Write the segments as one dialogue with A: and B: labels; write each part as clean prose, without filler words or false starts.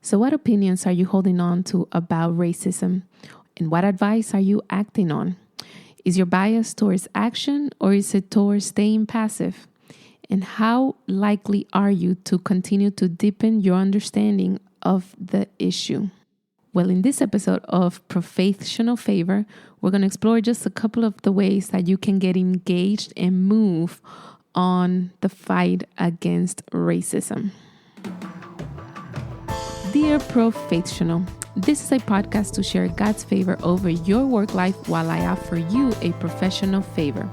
A: So what opinions are you holding on to about racism? And what advice are you acting on? Is your bias towards action or is it towards staying passive? And how likely are you to continue to deepen your understanding of the issue? Well, in this episode of ProFAITHsional Favor, we're going to explore just a couple of the ways that you can get engaged and move on the fight against racism. Dear ProFAITHsional, this is a podcast to share God's favor over your work life while I offer you a professional favor.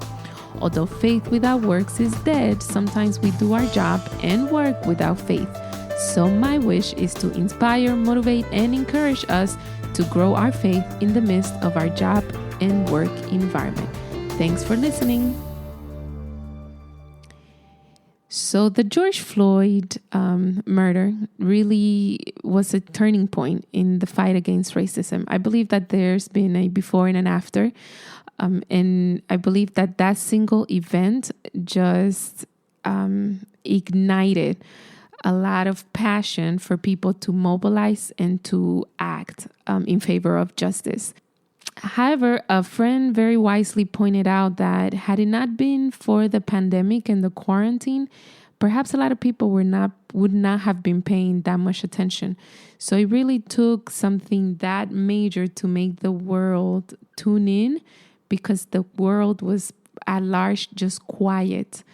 A: Although faith without works is dead, sometimes we do our job and work without faith. So my wish is to inspire, motivate, and encourage us to grow our faith in the midst of our job and work environment. Thanks for listening. So the George Floyd murder really was a turning point in the fight against racism. I believe that there's been a before and an after. And I believe that that single event just ignited a lot of passion for people to mobilize and to act in favor of justice. However, a friend very wisely pointed out that had it not been for the pandemic and the quarantine, perhaps a lot of people would not have been paying that much attention. So it really took something that major to make the world tune in, because the world was at large just quiet.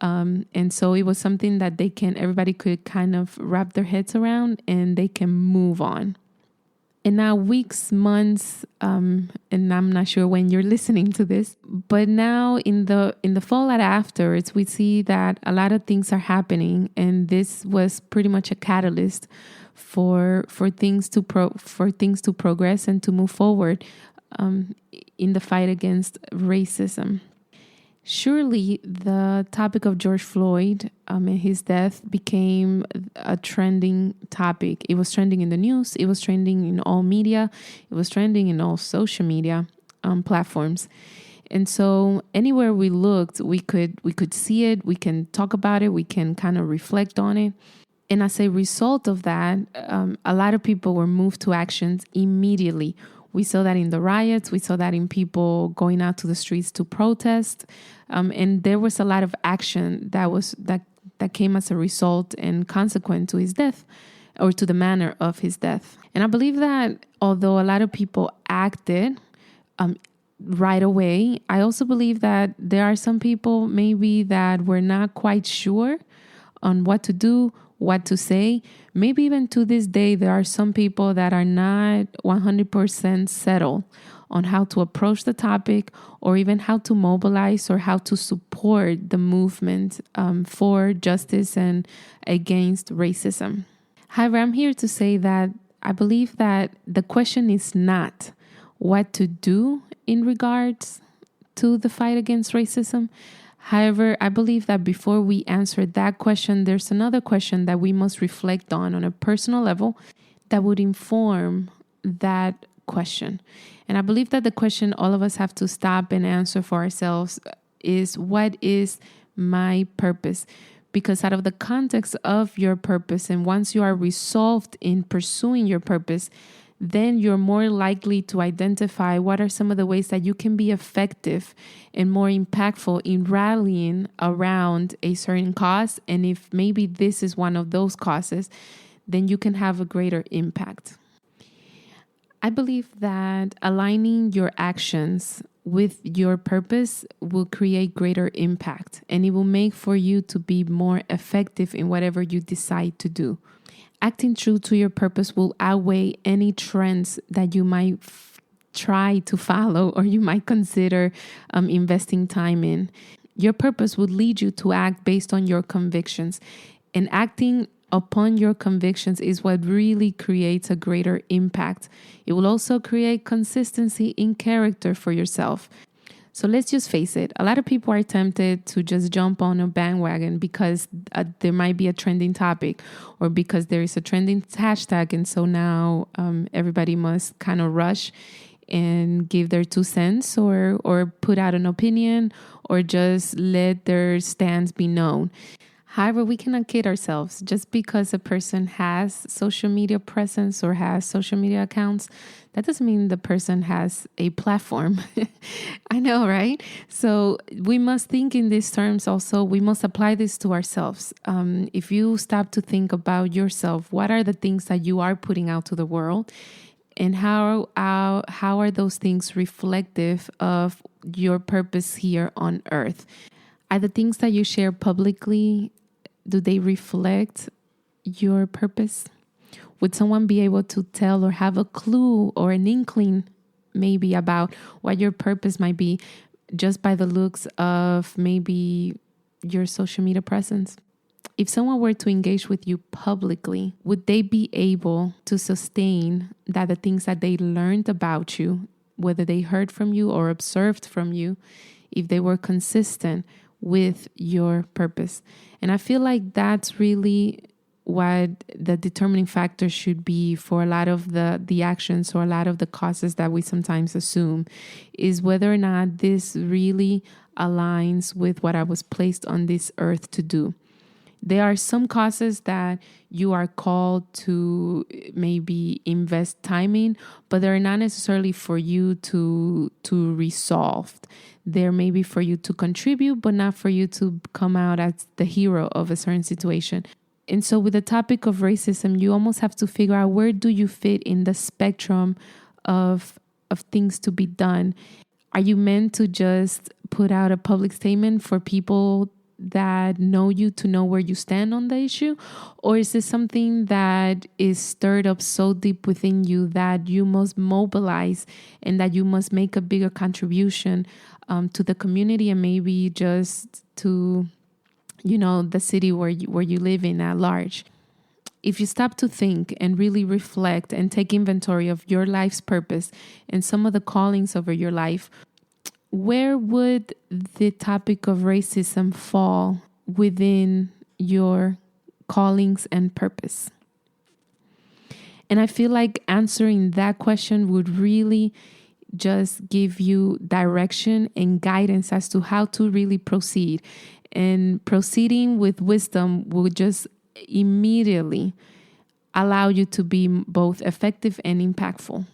A: And so it was something that everybody could kind of wrap their heads around and they can move on. And now weeks, months, and I'm not sure when you're listening to this, but now in the fallout afterwards, we see that a lot of things are happening, and this was pretty much a catalyst for things to progress and to move forward in the fight against racism. Surely the topic of George Floyd and his death became a trending topic. It was trending in the news. It was trending in all media. It was trending in all social media platforms. And so anywhere we looked, we could see it. We can talk about it. We can kind of reflect on it. And as a result of that, a lot of people were moved to actions immediately. We saw that in the riots. We saw that in people going out to the streets to protest. And there was a lot of action that came as a result and consequent to his death, or to the manner of his death. And I believe that although a lot of people acted right away, I also believe that there are some people maybe that were not quite sure on what to do, what to say. Maybe even to this day, there are some people that are not 100% settled on how to approach the topic, or even how to mobilize or how to support the movement for justice and against racism. However, I'm here to say that I believe that the question is not what to do in regards to the fight against racism. However, I believe that before we answer that question, there's another question that we must reflect on a personal level that would inform that question. And I believe that the question all of us have to stop and answer for ourselves is, what is my purpose? Because out of the context of your purpose, and once you are resolved in pursuing your purpose, then you're more likely to identify what are some of the ways that you can be effective and more impactful in rallying around a certain cause. And if maybe this is one of those causes, then you can have a greater impact. I believe that aligning your actions with your purpose will create greater impact, and it will make for you to be more effective in whatever you decide to do. Acting true to your purpose will outweigh any trends that you might try to follow or you might consider investing time in. Your purpose would lead you to act based on your convictions, and acting upon your convictions is what really creates a greater impact. It will also create consistency in character for yourself. So let's just face it. A lot of people are tempted to just jump on a bandwagon because there might be a trending topic, or because there is a trending hashtag. And so now everybody must kind of rush and give their 2 cents or put out an opinion or just let their stance be known. However, we cannot kid ourselves. Just because a person has social media presence or has social media accounts, that doesn't mean the person has a platform. I know, right? So we must think in these terms also. We must apply this to ourselves. If you stop to think about yourself, what are the things that you are putting out to the world? And how are those things reflective of your purpose here on earth? Are the things that you share publicly, do they reflect your purpose? Would someone be able to tell or have a clue or an inkling maybe about what your purpose might be just by the looks of maybe your social media presence? If someone were to engage with you publicly, would they be able to sustain that the things that they learned about you, whether they heard from you or observed from you, if they were consistent with your purpose? And I feel like that's really what the determining factor should be for a lot of the actions or a lot of the causes that we sometimes assume, is whether or not this really aligns with what I was placed on this earth to do. There are some causes that you are called to maybe invest time in, but they're not necessarily for you to resolve. They're maybe for you to contribute, but not for you to come out as the hero of a certain situation. And so with the topic of racism, you almost have to figure out, where do you fit in the spectrum of things to be done? Are you meant to just put out a public statement for people that know you to know where you stand on the issue? Or is this something that is stirred up so deep within you that you must mobilize and that you must make a bigger contribution to the community and maybe just to, the city where you live in at large? If you stop to think and really reflect and take inventory of your life's purpose and some of the callings over your life, where would the topic of racism fall within your callings and purpose? And I feel like answering that question would really just give you direction and guidance as to how to really proceed. And proceeding with wisdom will just immediately allow you to be both effective and impactful.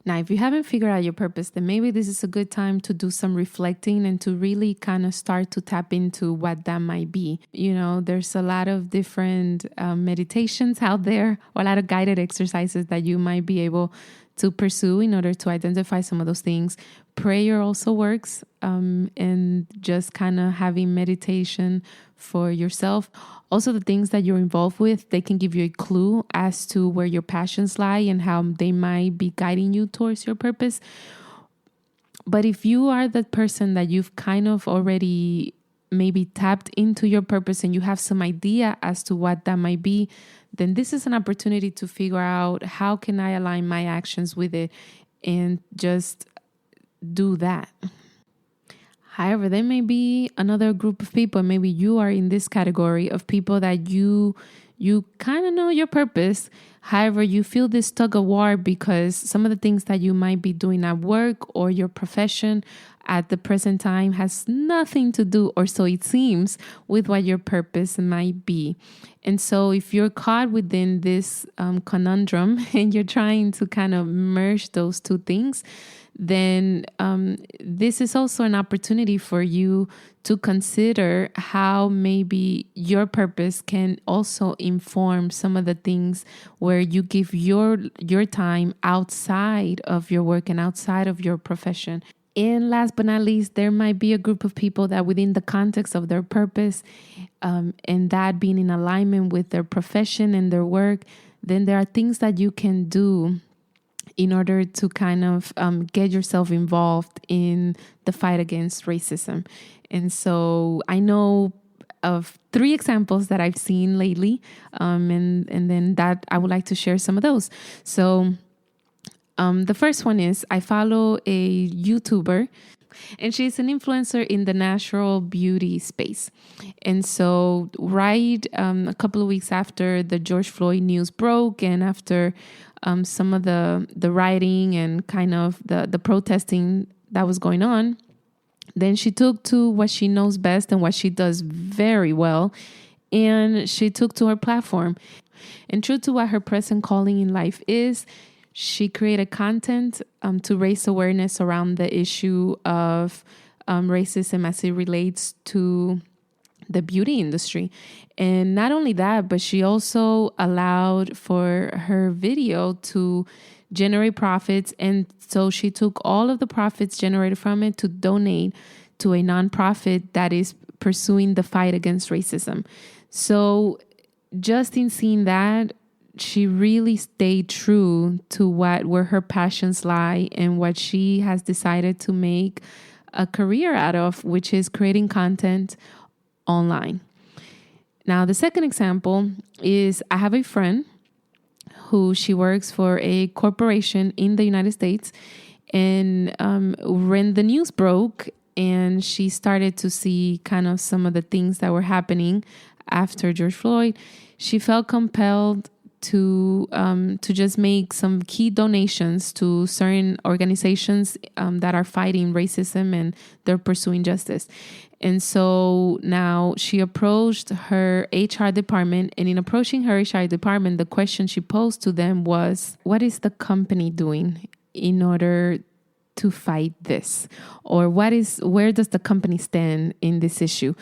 A: Now, if you haven't figured out your purpose, then maybe this is a good time to do some reflecting and to really kind of start to tap into what that might be. There's a lot of different meditations out there, or a lot of guided exercises that you might be able to pursue in order to identify some of those things. Prayer also works, and just kind of having meditation for yourself. Also, the things that you're involved with, they can give you a clue as to where your passions lie and how they might be guiding you towards your purpose. But if you are that person that you've kind of already maybe tapped into your purpose and you have some idea as to what that might be, then this is an opportunity to figure out, how can I align my actions with it and just do that. However, there may be another group of people, maybe you are in this category of people that you kind of know your purpose. However, you feel this tug of war because some of the things that you might be doing at work or your profession at the present time has nothing to do, or so it seems, with what your purpose might be. And so if you're caught within this conundrum and you're trying to kind of merge those two things, then this is also an opportunity for you to consider how maybe your purpose can also inform some of the things where you give your time outside of your work and outside of your profession. And last but not least, there might be a group of people that within the context of their purpose and that being in alignment with their profession and their work, then there are things that you can do in order to kind of get yourself involved in the fight against racism. And so I know of 3 examples that I've seen lately, and then that I would like to share some of those. So the first one is, I follow a YouTuber, and she's an influencer in the natural beauty space. And so right a couple of weeks after the George Floyd news broke, and after some of the rioting and kind of the protesting that was going on, then she took to what she knows best and what she does very well, And she took to her platform. And true to what her present calling in life is, she created content to raise awareness around the issue of racism as it relates to the beauty industry. And not only that, but she also allowed for her video to generate profits. And so she took all of the profits generated from it to donate to a nonprofit that is pursuing the fight against racism. So just in seeing that, she really stayed true to where her passions lie and what she has decided to make a career out of, which is creating content online. Now, the second example is I have a friend who she works for a corporation in the United States, and when the news broke and she started to see kind of some of the things that were happening after George Floyd, she felt compelled to just make some key donations to certain organizations that are fighting racism and they're pursuing justice. And so now she approached her HR department, and in approaching her HR department, the question she posed to them was, what is the company doing in order to fight this? Or where does the company stand in this issue?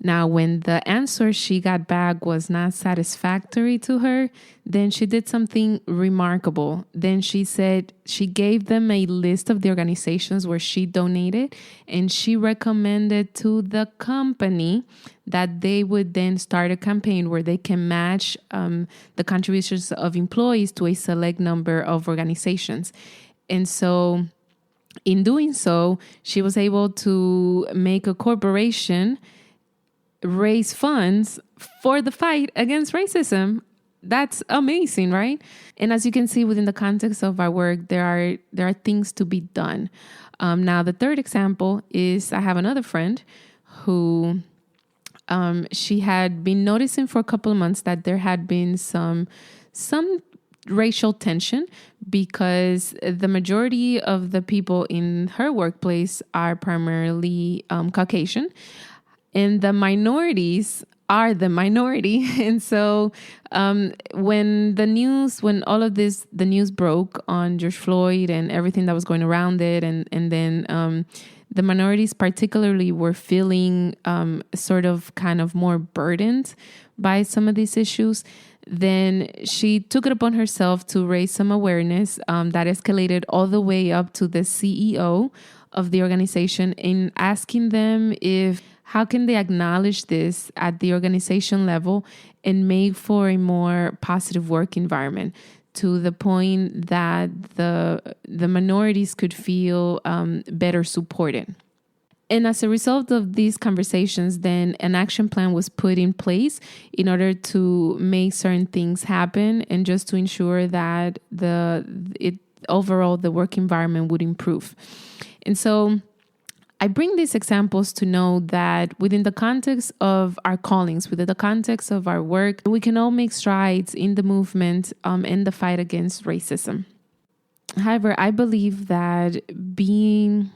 A: Now, when the answer she got back was not satisfactory to her, then she did something remarkable. Then she said she gave them a list of the organizations where she donated, and she recommended to the company that they would then start a campaign where they can match the contributions of employees to a select number of organizations. And so in doing so, she was able to make a corporation raise funds for the fight against racism. That's amazing, right? And as you can see within the context of our work, there are things to be done. Now, the third example is I have another friend who she had been noticing for a couple of months that there had been some racial tension because the majority of the people in her workplace are primarily Caucasian. And the minorities are the minority. And so when the news broke on George Floyd and everything that was going around it, and then the minorities particularly were feeling sort of kind of more burdened by some of these issues, then she took it upon herself to raise some awareness that escalated all the way up to the CEO of the organization in asking them how can they acknowledge this at the organization level and make for a more positive work environment to the point that the minorities could feel better supported. And as a result of these conversations, then an action plan was put in place in order to make certain things happen and just to ensure that overall the work environment would improve. And so I bring these examples to know that within the context of our callings, within the context of our work, we can all make strides in the movement and the fight against racism. However, I believe that being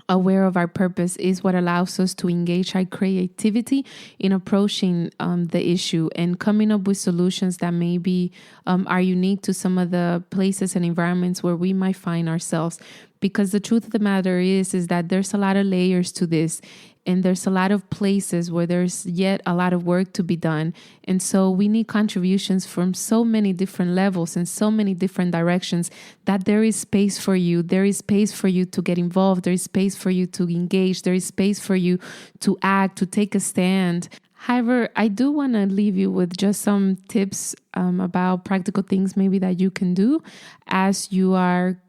A: aware of our purpose is what allows us to engage our creativity in approaching the issue and coming up with solutions that maybe are unique to some of the places and environments where we might find ourselves. Because the truth of the matter is that there's a lot of layers to this, and there's a lot of places where there's yet a lot of work to be done. And so we need contributions from so many different levels and so many different directions that there is space for you. There is space for you to get involved. There is space for you to engage. There is space for you to act, to take a stand. However, I do want to leave you with just some tips about practical things maybe that you can do as you are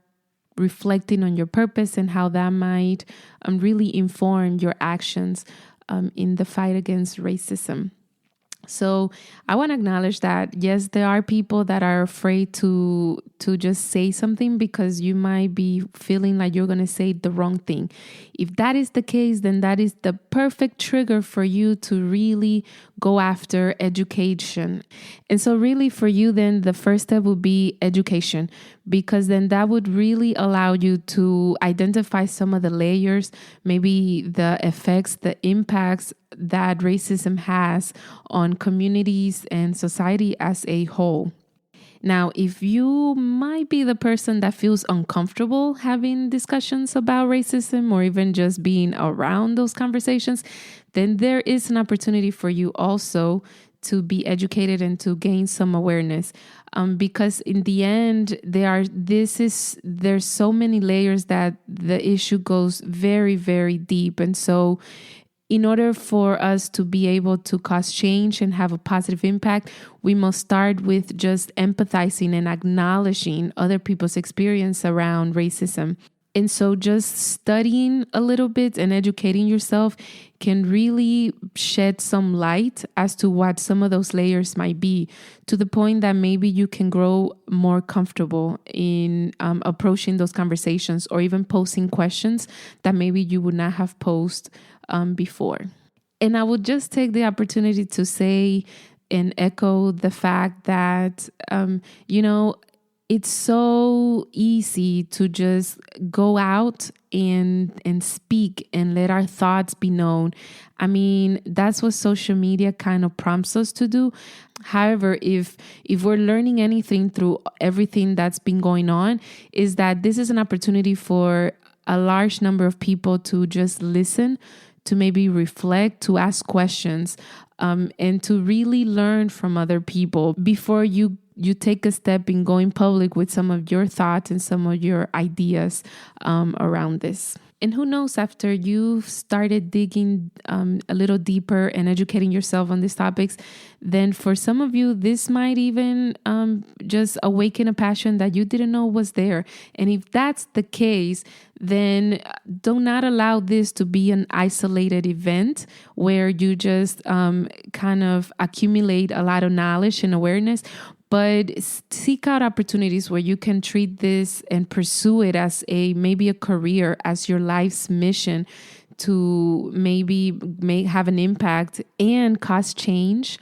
A: reflecting on your purpose and how that might really inform your actions in the fight against racism. So I want to acknowledge that, yes, there are people that are afraid to just say something because you might be feeling like you're going to say the wrong thing. If that is the case, then that is the perfect trigger for you to really go after education. And so really for you, then the first step would be education, because then that would really allow you to identify some of the layers, maybe the effects, the impacts that racism has on communities and society as a whole. Now, if you might be the person that feels uncomfortable having discussions about racism or even just being around those conversations, then there is an opportunity for you also to be educated and to gain some awareness. Because in the end, there's so many layers that the issue goes very, very deep. And so in order for us to be able to cause change and have a positive impact, we must start with just empathizing and acknowledging other people's experience around racism. And so just studying a little bit and educating yourself can really shed some light as to what some of those layers might be, to the point that maybe you can grow more comfortable in approaching those conversations or even posing questions that maybe you would not have posed before. And I would just take the opportunity to say and echo the fact that, it's so easy to just go out and speak and let our thoughts be known. I mean, that's what social media kind of prompts us to do. However, if we're learning anything through everything that's been going on, is that this is an opportunity for a large number of people to just listen, to maybe reflect, to ask questions, and to really learn from other people before you take a step in going public with some of your thoughts and some of your ideas around this. And who knows, after you've started digging a little deeper and educating yourself on these topics, then for some of you, this might even just awaken a passion that you didn't know was there. And if that's the case, then do not allow this to be an isolated event where you just kind of accumulate a lot of knowledge and awareness, but seek out opportunities where you can treat this and pursue it as maybe a career, as your life's mission to maybe have an impact and cause change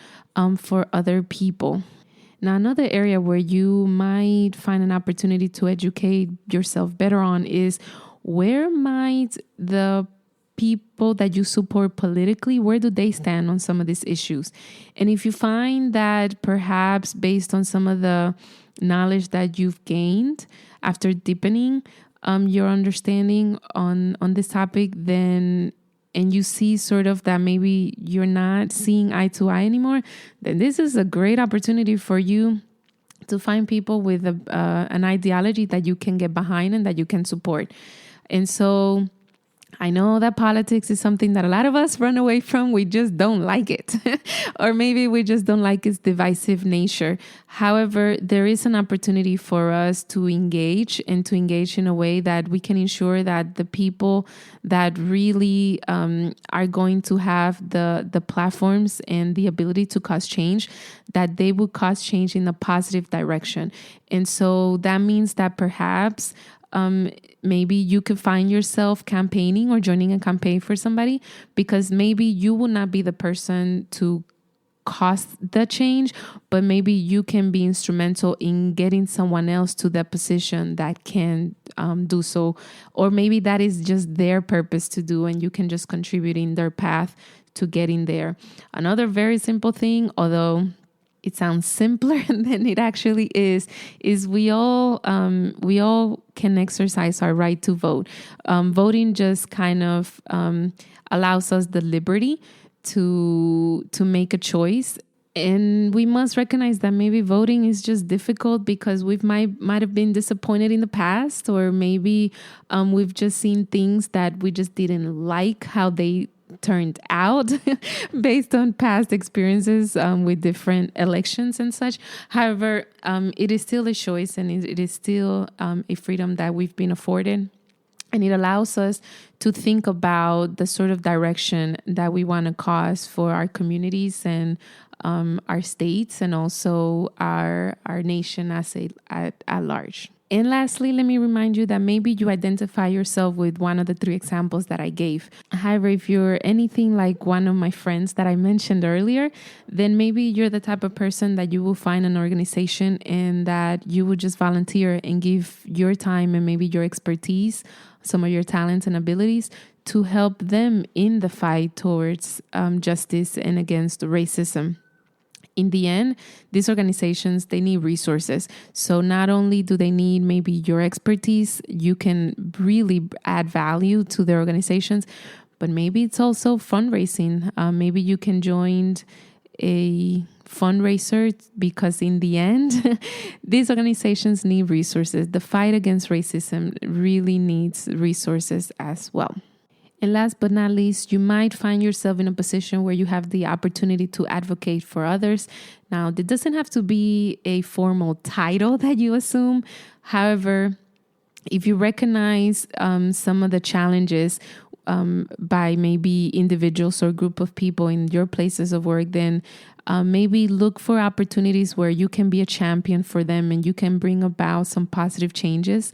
A: for other people. Now, another area where you might find an opportunity to educate yourself better on is where might the people that you support politically, where do they stand on some of these issues? And if you find that perhaps based on some of the knowledge that you've gained after deepening your understanding on this topic, then and you see sort of that maybe you're not seeing eye to eye anymore, then this is a great opportunity for you to find people with an ideology that you can get behind and that you can support. And so I know that politics is something that a lot of us run away from. We just don't like it. Or maybe we just don't like its divisive nature. However, there is an opportunity for us to engage and to engage in a way that we can ensure that the people that really are going to have the platforms and the ability to cause change, that they will cause change in a positive direction. And so that means that perhaps maybe you could find yourself campaigning or joining a campaign for somebody, because maybe you will not be the person to cause the change, but maybe you can be instrumental in getting someone else to that position that can do so. Or maybe that is just their purpose to do, and you can just contribute in their path to getting there. Another very simple thing, although it sounds simpler than it actually is we all can exercise our right to vote. Voting just kind of allows us the liberty to make a choice. And we must recognize that maybe voting is just difficult because we might have been disappointed in the past, or maybe we've just seen things that we just didn't like how they turned out based on past experiences with different elections and such. However, it is still a choice, and it is still a freedom that we've been afforded. And it allows us to think about the sort of direction that we want to cause for our communities and our states, and also our nation at large. And lastly, let me remind you that maybe you identify yourself with one of the three examples that I gave. However, if you're anything like one of my friends that I mentioned earlier, then maybe you're the type of person that you will find an organization and that you would just volunteer and give your time and maybe your expertise, some of your talents and abilities to help them in the fight towards justice and against racism. In the end, these organizations, they need resources. So not only do they need maybe your expertise, you can really add value to their organizations, but maybe it's also fundraising. Maybe you can join a fundraiser, because in the end, these organizations need resources. The fight against racism really needs resources as well. And last but not least, you might find yourself in a position where you have the opportunity to advocate for others. Now, it doesn't have to be a formal title that you assume. However, if you recognize some of the challenges by maybe individuals or group of people in your places of work, then maybe look for opportunities where you can be a champion for them and you can bring about some positive changes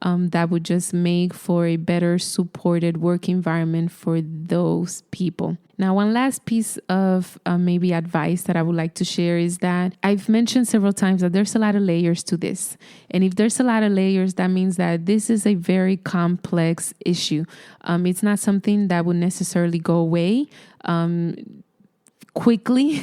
A: that would just make for a better supported work environment for those people. Now, one last piece of maybe advice that I would like to share is that I've mentioned several times that there's a lot of layers to this. And if there's a lot of layers, that means that this is a very complex issue. It's not something that would necessarily go away quickly,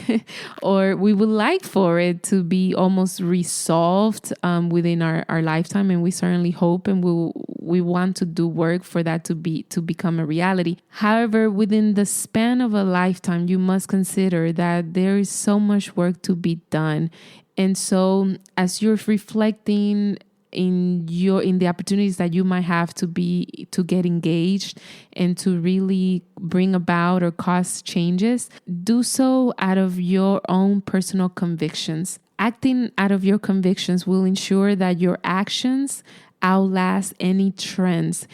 A: or we would like for it to be almost resolved within our lifetime, and we certainly hope and we want to do work for that to become a reality. However, within the span of a lifetime, you must consider that there is so much work to be done. And so as you're reflecting in the opportunities that you might have to get engaged and to really bring about or cause changes, do so out of your own personal convictions. Acting out of your convictions will ensure that your actions outlast any trends.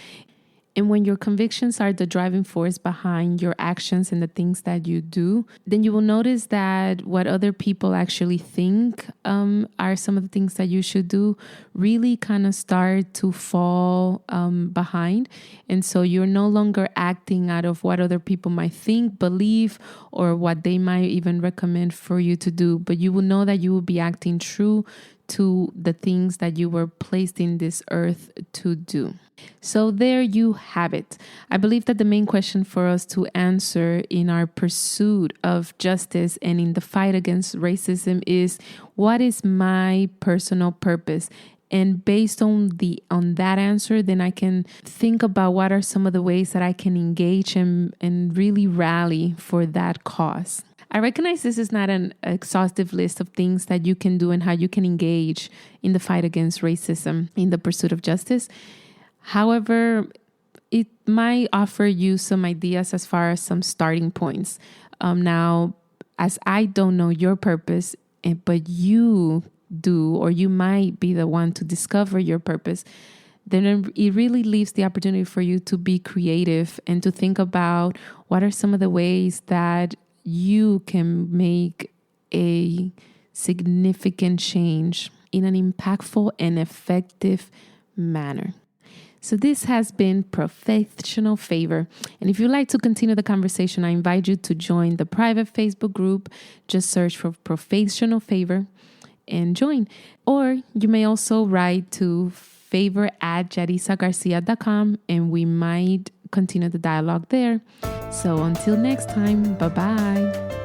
A: And when your convictions are the driving force behind your actions and the things that you do, then you will notice that what other people actually think are some of the things that you should do really kind of start to fall behind. And so you're no longer acting out of what other people might think, believe, or what they might even recommend for you to do. But you will know that you will be acting true to the things that you were placed in this earth to do. So there you have it. I believe that the main question for us to answer in our pursuit of justice and in the fight against racism is, what is my personal purpose? And based on that answer, then I can think about what are some of the ways that I can engage and really rally for that cause. I recognize this is not an exhaustive list of things that you can do and how you can engage in the fight against racism in the pursuit of justice. However, it might offer you some ideas as far as some starting points. Now, as I don't know your purpose, but you do, or you might be the one to discover your purpose, then it really leaves the opportunity for you to be creative and to think about what are some of the ways that you can make a significant change in an impactful and effective manner. So this has been ProFAITHsional Favor. And if you'd like to continue the conversation, I invite you to join the private Facebook group. Just search for ProFAITHsional Favor and join. Or you may also write to favor@jarisagarcia.com and we might continue the dialogue there. So until next time, bye-bye.